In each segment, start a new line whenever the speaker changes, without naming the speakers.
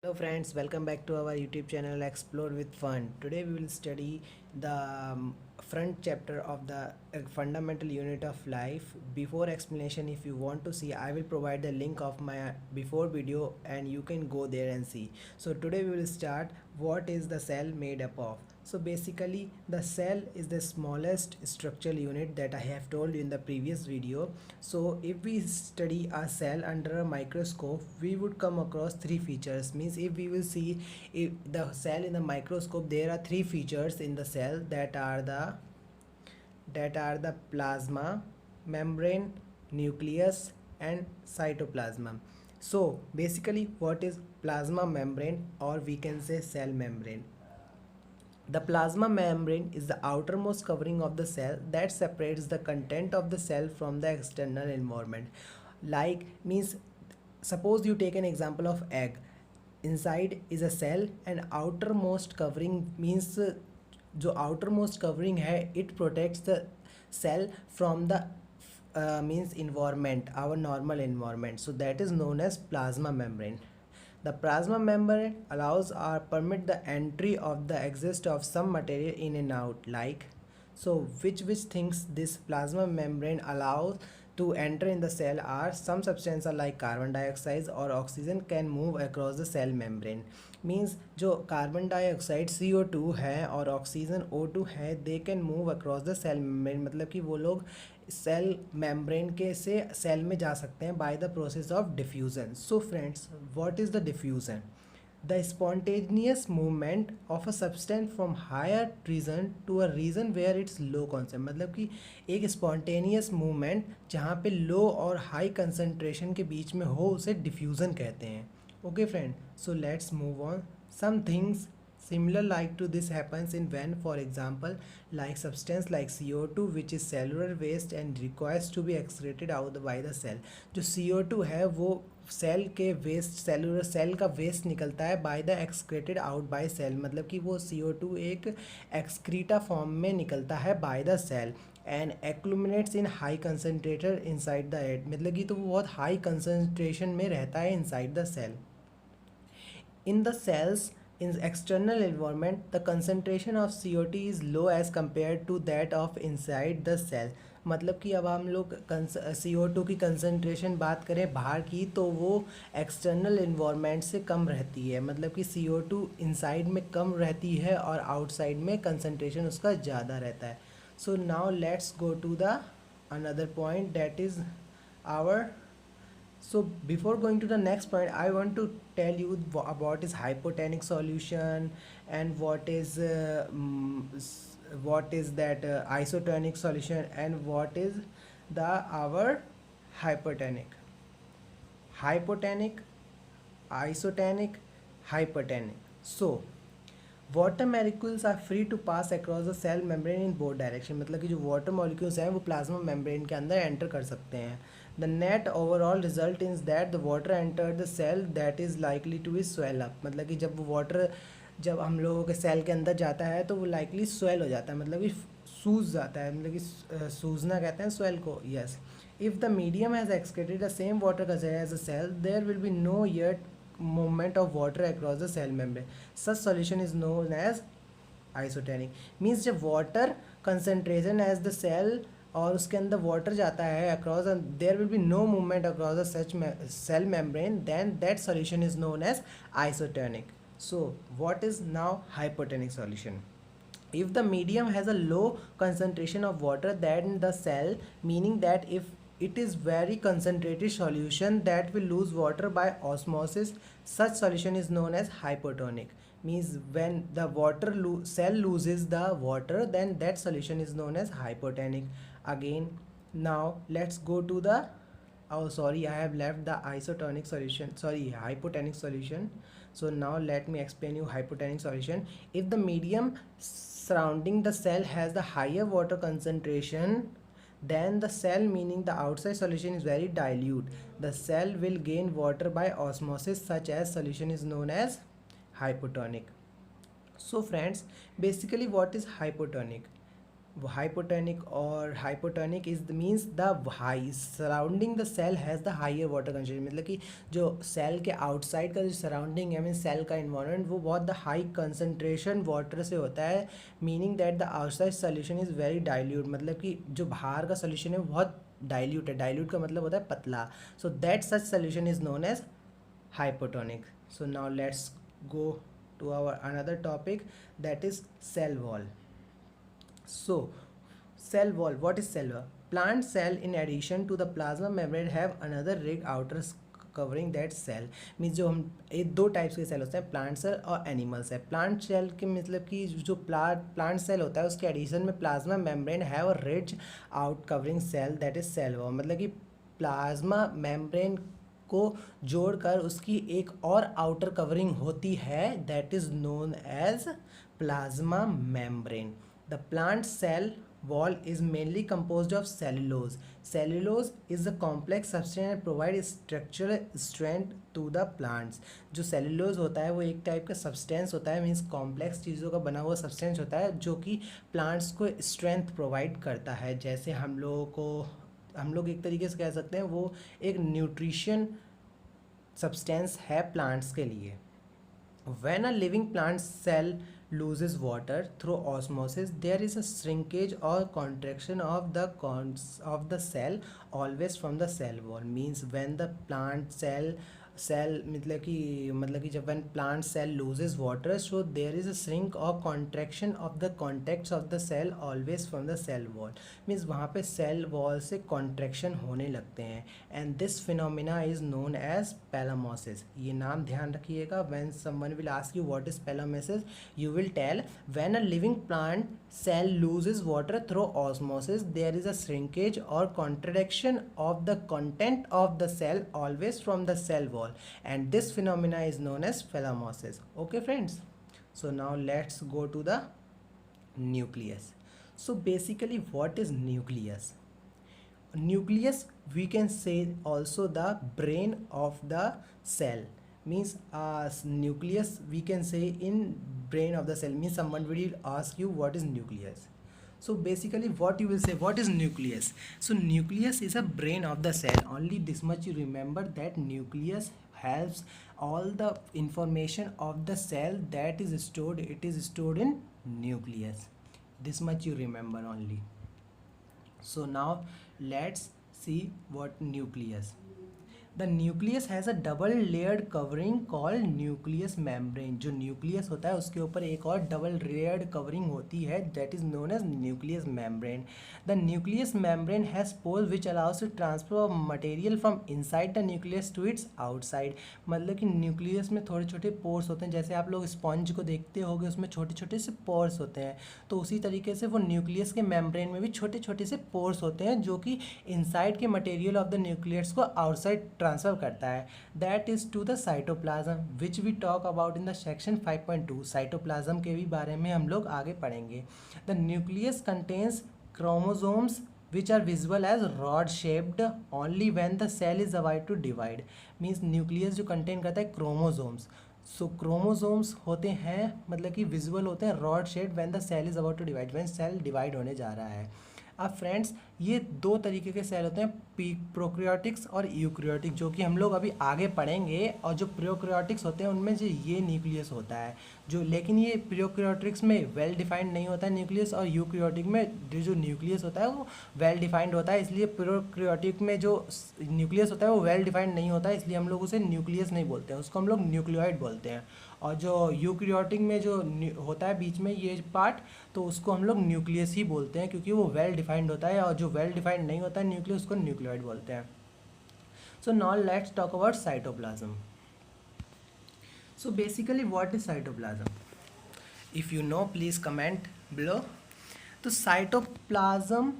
Hello friends, welcome back to our YouTube channel Explore with Fun. Today we will study the front chapter of the fundamental unit of life. Before explanation, if you want to see, I will provide the link of my before video and you can go there and see. So today we will start what is the cell made up of. So basically the cell is the smallest structural unit that I have told you in the previous video. So if we study a cell under a microscope, we would come across three features. Means if we will see if the cell in the microscope, there are three features in the cell that are the plasma, membrane, nucleus and cytoplasm. So basically what is plasma membrane, or we can say cell membrane? The plasma membrane is the outermost covering of the cell that separates the content of the cell from the external environment. Like, means suppose you take an example of egg. Inside is a cell and outermost covering means जो outermost covering है, it protects the cell from the means environment, our normal environment. So that is known as plasma membrane. The plasma membrane allows or permit the entry of the exist of some material in and out. Like, so which things this plasma membrane allows to enter in the cell are some substances like carbon dioxide or oxygen can move across the cell membrane. Means जो carbon dioxide CO2 है और oxygen O2 है, they can move across the cell membrane. मतलब कि वो लोग cell membrane के से सेल में जा सकते हैं by the process of diffusion. So friends, what is the diffusion? The spontaneous movement of a substance from higher region to a region where it's low consent. मतलब कि एक स्पॉन्टेनियस मूवमेंट जहाँ पे लो और हाई कंसनट्रेशन के बीच में हो, उसे डिफ्यूज़न कहते हैं. Okay friend, so let's move on. Some things similar like to this happens in when, for example, like substance like CO2 which is cellular waste and requires to be excreted out by the cell. जो CO2 है वो cell के waste, cellular cell का waste निकलता है by the excreted out by cell. मतलब कि वो CO2 एक एक्सक्रीटा फॉर्म में निकलता है by the cell and accumulates in high concentrator inside the ad. मतलब कि तो वो बहुत हाई कंसनट्रेशन में रहता है inside the cell. In the cells in external environment, the concentration of CO2 is low as compared to that of inside the cell. मतलब कि अब हम लोग CO2 की कंसनट्रेशन बात करें बाहर की, तो वो एक्सटर्नल इन्वायरमेंट से कम रहती है. मतलब कि CO2 इनसाइड में कम रहती है और आउटसाइड में कंसनट्रेशन उसका ज़्यादा रहता है. So now let's go to the another point, that is our. So before going to the next point, I want to tell you about is hypotonic solution and what is that isotonic solution and what is the our hypotonic, hypotonic, isotonic, hypertonic. So water molecules are free to pass across the cell membrane in both direction. मतलब कि जो water molecules हैं वो plasma membrane के अंदर enter कर सकते हैं. The net overall result is that the water enter the cell that is likely to be swell up. मतलब कि जब वो वाटर जब हम लोगों के सेल के अंदर जाता है तो वो लाइकली स्वेल हो जाता है. मतलब कि सूज जाता है. मतलब कि सूजना कहते हैं स्वेल को. Yes, if the medium has excreted the same water concentration as a cell, there will be no yet movement of water across the cell membrane. Such solution is known as isotonic. Means जब water concentration as the cell और उसके अंदर water जाता है across and there will be no movement across the such cell membrane, then that solution is known as isotonic. So what is now hypotonic solution? If the medium has a low concentration of water than the cell, meaning that if it is very concentrated solution that will lose water by osmosis, such solution is known as hypotonic. Means when the cell loses the water, then that solution is known as hypotonic. Again, now let's go to the, oh sorry, I have left the isotonic solution, sorry, hypotonic solution. So now let me explain you hypotonic solution. If the medium surrounding the cell has the higher water concentration, then the cell, meaning the outside solution, is very dilute. The cell will gain water by osmosis. Such as solution is known as hypotonic. So friends, basically what is hypotonic? hypotonic or hypotonic is the means the high surrounding the cell has the higher water concentration, मतलब कि जो cell के outside का जो surrounding है mean cell का environment वो बहुत द हाई कंसंट्रेशन वाटर से होता है, meaning that the outside solution is very dilute, मतलब कि जो बाहर का सोल्यूशन है वो बहुत डाइल्यूट है, डाइल्यूट का मतलब होता है पतला, so that such solution is known as hypotonic. So now let's go to our another topic, that is cell wall. So cell wall, what is cell wall? Plant cell in addition to the plasma membrane have another rig outer covering that cell, means जो हम एक दो types के cell होते हैं, plant cell और animal cell. Plant cell के मतलब कि जो प्लांट सेल होता है उसके एडिशन में प्लाज्मा मेम्ब्रेन है और rig out covering cell that is cell wall, मतलब कि प्लाज्मा मेम्ब्रेन को जोड़कर उसकी एक और आउटर कवरिंग होती है that is known as plasma membrane. The plant cell wall is mainly composed of cellulose. Cellulose is a complex substance and provides structural strength to the plants. जो cellulose होता है वो एक टाइप का substance होता है, मीन्स कॉम्प्लेक्स चीज़ों का बना हुआ substance होता है जो कि plants को strength provide करता है। जैसे हम लोग एक तरीके से कह सकते हैं वो एक न्यूट्रिशन सब्सटेंस है प्लांट्स के लिए। When a living plant cell loses water through osmosis, there is a shrinkage or contraction of the cell always from the cell wall. Means when the plant cell मतलब कि जब when plant cell loses water, so there is a shrink or contraction of the contacts of the cell always from the cell wall. Means वहाँ पे cell wall से contraction होने लगते हैं, and this phenomena is known as palamosis. ये नाम ध्यान रखिएगा। when someone will ask you what is palamosis, you will tell when a living plant cell loses water through osmosis, there is a shrinkage or contraction of the content of the cell always from the cell wall, and this phenomena is known as palamosis. Okay friends, so now let's go to the nucleus. So basically what is nucleus? Nucleus we can say also the brain of the cell, means nucleus we can say in brain of the cell, means someone will ask you what is nucleus. So basically what you will say, what is nucleus? So nucleus is a brain of the cell. Only this much you remember, that nucleus helps all the information of the cell that is stored, it is stored in nucleus. This much you remember only. So now let's see what nucleus. The nucleus has a double layered covering called nucleus membrane. जो nucleus होता है उसके ऊपर एक और double layered covering होती है that is known as nucleus membrane. The nucleus membrane has pores which allows to transfer of material from inside the nucleus to its outside. मतलब कि nucleus में थोड़े छोटे pores होते हैं, जैसे आप लोग sponge को देखते होगे उसमें छोटे छोटे से pores होते हैं, तो उसी तरीके से वो nucleus के membrane में भी छोटे छोटे से pores होते हैं जो कि inside के material of the nucleus को outside ट्रांसफर करता है, that is to the cytoplasm which we talk about in the section 5.2। Cytoplasm के भी बारे में हम लोग आगे पढ़ेंगे। The nucleus contains chromosomes which are visible as rod shaped only when the cell is about to divide. Means nucleus जो contain करता है क्रोमोसोम्स, सो क्रोमोसोम्स होते हैं मतलब कि विजिबल होते हैं rod shaped when the cell is about to divide, when cell divide होने जा रहा है। अब फ्रेंड्स ये दो तरीके के सेल होते हैं, प्रोक्रियोटिक्स और यूक्रियोटिक, जो कि हम लोग अभी आगे पढ़ेंगे। और जो प्रोक्रियोटिक्स होते हैं उनमें जो ये न्यूक्लियस होता है जो, लेकिन ये प्रोक्रियोटिक्स में वेल डिफाइंड नहीं होता है न्यूक्लियस, और यूक्रियोटिक में जो न्यूक्लियस होता है वो वेल डिफाइंड होता है। इसलिए प्रोक्रियोटिक में जो न्यूक्लियस होता है वो वेल डिफाइंड नहीं होता है, इसलिए हम लोग उसे न्यूक्लियस नहीं बोलते हैं, उसको हम लोग न्यूक्लियोइड बोलते हैं। और जो यूक्रियोटिक में जो होता है बीच में ये पार्ट, तो उसको हम लोग न्यूक्लियस ही बोलते हैं क्योंकि वो वेल डिफाइंड होता है, और जो वेल डिफाइंड नहीं होता है न्यूक्लियस उसको न्यूक्लियोइड बोलते हैं। So now let's talk about cytoplasm. So basically what is cytoplasm? If you know please comment below. तो cytoplasm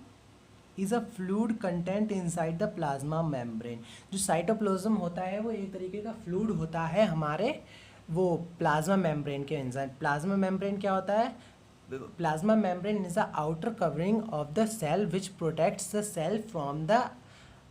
is a fluid content inside the plasma membrane. जो साइटोप्लाज्म होता है वो एक तरीके का फ्लूइड होता है हमारे वो प्लाज्मा मेम्ब्रेन के इंसाइड। प्लाज्मा मेम्ब्रेन क्या होता है? Plasma membrane is the outer covering of the cell which protects the cell from the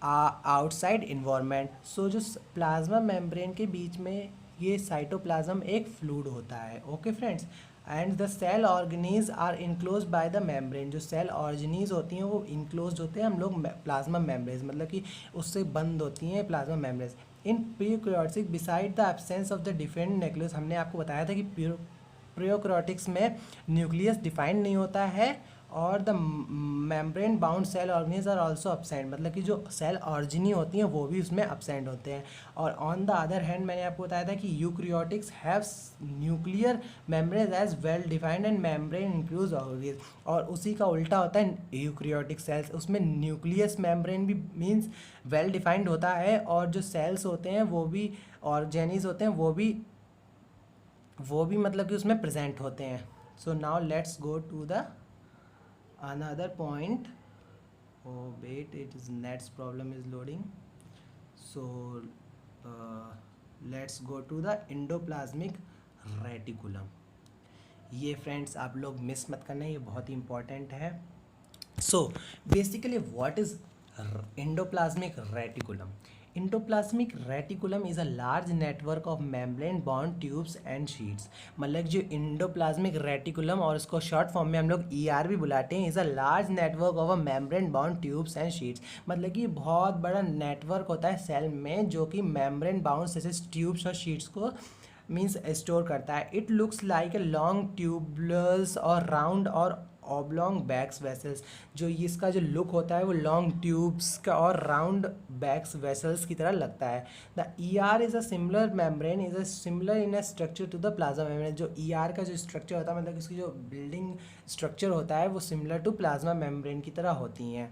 outside environment. So जो प्लाज्मा मेम्ब्रेन के बीच में ये साइटोप्लाज्म एक फ्लूइड होता है। Okay friends, and the cell organelles are enclose by the membrane. जो cell organelles होती हैं वो इनक्लोज होते हैं हम लोग प्लाज्मा मेम्ब्रेन, मतलब कि उससे बंद होती हैं plasma membrane. In prokaryotic beside the absence of the different nucleus, हमने आपको बताया था कि प्रीक्रियोटिक्स में न्यूक्लियस डिफाइंड नहीं होता है और the membrane bound cell organelles are also absent, मतलब कि जो सेल ऑर्जिनी होती हैं वो भी उसमें अपसेंट होते हैं। और ऑन द अदर हैंड मैंने आपको बताया था कि eukaryotics have nuclear membrane as well defined and membrane enclose organelles, और उसी का उल्टा होता है यूक्रियोटिक सेल्स, उसमें न्यूक्लियस मेम्ब्रेन भी मीन्स वेल डिफाइंड होता है और जो सेल्स होते हैं वो भी ऑर्गेनीज होते हैं वो भी मतलब कि उसमें प्रेजेंट होते हैं। So now let's go to the another point. Oh wait, it is net's problem is loading. So let's go to the endoplasmic reticulum. ये फ्रेंड्स आप लोग मिस मत करना, ये बहुत ही इंपॉर्टेंट है। सो basically what is endoplasmic reticulum? Endoplasmic reticulum is a large network of membrane bound tubes and sheets। मतलब जो इंडोप्लाज्मिक रेटिकुलम और उसको शॉर्ट फॉर्म में हम लोग ER भी बुलाते हैं, is a large network of a membrane bound tubes and sheets. मतलब कि बहुत बड़ा नेटवर्क होता है सेल में जो कि मेम्ब्रेन बाउंड जैसे ट्यूब्स और शीट्स को मीन्स स्टोर करता है। It looks like a long tubulous और राउंड और ऑब्लोंग बैक्स वेसल्स। जो इसका जो लुक होता है वो लॉन्ग ट्यूब्स का और राउंड बैक्स वेसल्स की तरह लगता है। The ER is a similar membrane is a similar in a structure to the plasma membrane. जो ER का जो स्ट्रक्चर होता है मतलब इसकी जो बिल्डिंग स्ट्रक्चर होता है वो सिमिलर टू प्लाज्मा मेम्ब्रेन की तरह होती हैं।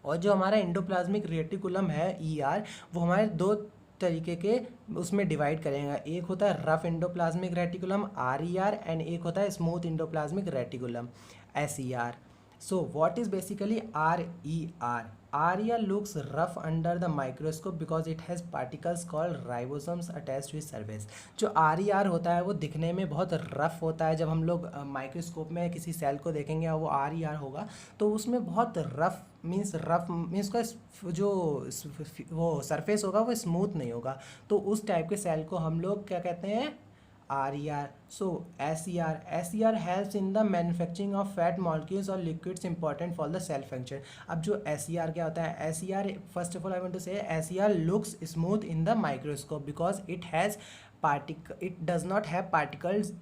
और जो हमारा एंडोप्लाज्मिक रेटिकुलम है ER, वो हमारे दो तरीके के उसमें डिवाइड करेंगे। एक होता है rough endoplasmic reticulum RER and एक होता है smooth endoplasmic reticulum SER। So what is basically RER? RER looks rough under the microscope because it has particles called ribosomes attached to its surface। जो RER होता है वो दिखने में बहुत रफ होता है। जब हम लोग माइक्रोस्कोप में किसी सेल को देखेंगे और वो RER होगा तो उसमें बहुत रफ मीन्स का जो वो सरफेस होगा वो स्मूथ नहीं होगा, तो उस टाइप के सेल को हम लोग क्या कहते हैं? RER। So SER helps in the manufacturing of fat molecules or liquids important for the cell function। अब जो SER क्या होता है? SER first of all I want to say SER looks smooth in the microscope because it does not have particles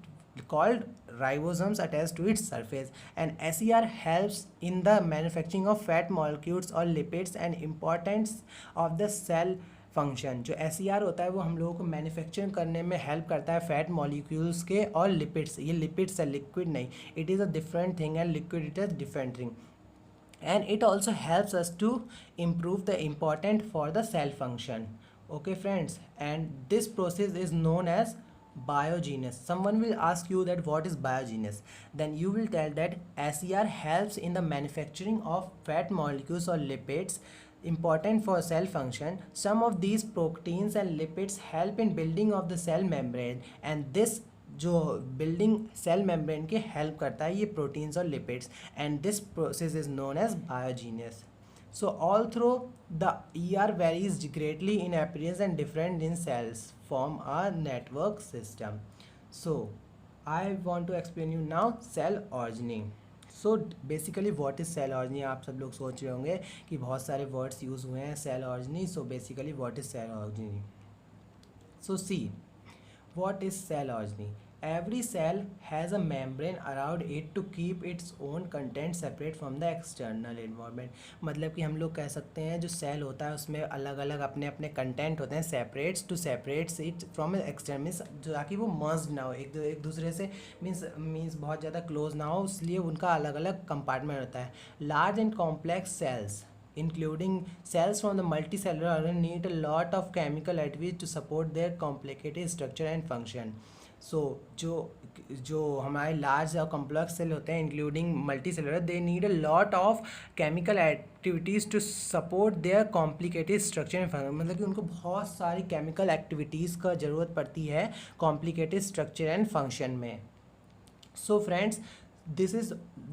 called ribosomes attached to its surface, and SER helps in the manufacturing of fat molecules or lipids and importance of the cell function. जो SER होता है वो हम लोगों को manufacturing करने में help करता है फैट मॉलिक्यूल्स के और लिपिड्स। ये लिपिड्स है, लिक्विड नहीं, it is a different thing and liquid it is different thing. And it also helps us to improve the important for the cell function। Okay friends, and this process is known as biogenesis। Someone will ask you that what is biogenesis, then you will tell that SER helps in the manufacturing of fat molecules or lipids important for cell function। Some of these proteins and lipids help in building of the cell membrane, and this जो building cell membrane के help करता है ये proteins और lipids, and this process is known as biogenesis. So all through the ER varies greatly in appearance and different in cells form a network system. So I want to explain you now cell organelle. So basically what is cell organelle? आप सब लोग सोच रहे होंगे कि बहुत सारे words use हुए हैं cell organelle. So basically what is cell organelle? So see what is cell orogeny? Every cell has a membrane around it to keep its own content separate from the external environment। मतलब कि हम लोग कह सकते हैं जो cell होता है उसमें अलग अलग अपने अपने कंटेंट होते हैं separates to separates it from external, means ताकि वो मर्ज ना हो एक दूसरे से, मीन्स बहुत ज़्यादा क्लोज ना हो, इसलिए उनका अलग अलग कंपार्टमेंट होता है। Large and complex cells including cells from the multicellular organ need a lot of chemical activity to support their complicated structure and function। so जो हमारे लार्ज और कॉम्प्लेक्स सेल होते हैं including multi cellular, they need a lot of chemical activities to support their complicated structure and function. मतलब कि उनको बहुत सारी केमिकल एक्टिविटीज़ का ज़रूरत पड़ती है कॉम्प्लिकेटेड स्ट्रक्चर एंड फंक्शन में। So friends, this is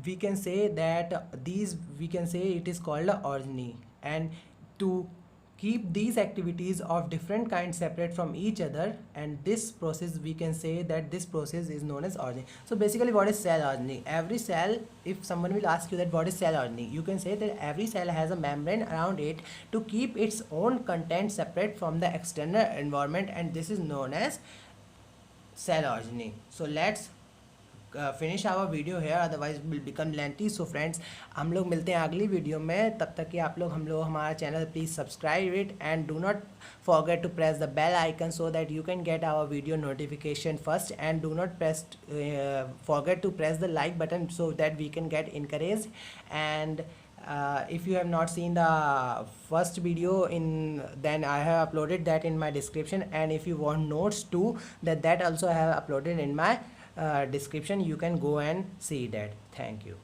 we can say that these we can say it is called a orogeny, and to keep these activities of different kinds separate from each other, and this process, we can say that this process is known as orogeny. So basically, what is cell orogeny? Every cell, if someone will ask you that what is cell orogeny, you can say that every cell has a membrane around it to keep its own content separate from the external environment, and this is known as cell orogeny. So let's finish our video है, otherwise will become lengthy. So friends, हम लोग मिलते हैं अगली video में. तब तक कि आप लोग हमारा channel please subscribe it and do not forget to press the bell icon so that you can get our video notification first, and do not forget to press the like button so that we can get encouraged. And if you have not seen the first video then I have uploaded that in my description, and if you want notes too, that also I have uploaded in my description. You can go and see that. Thank you.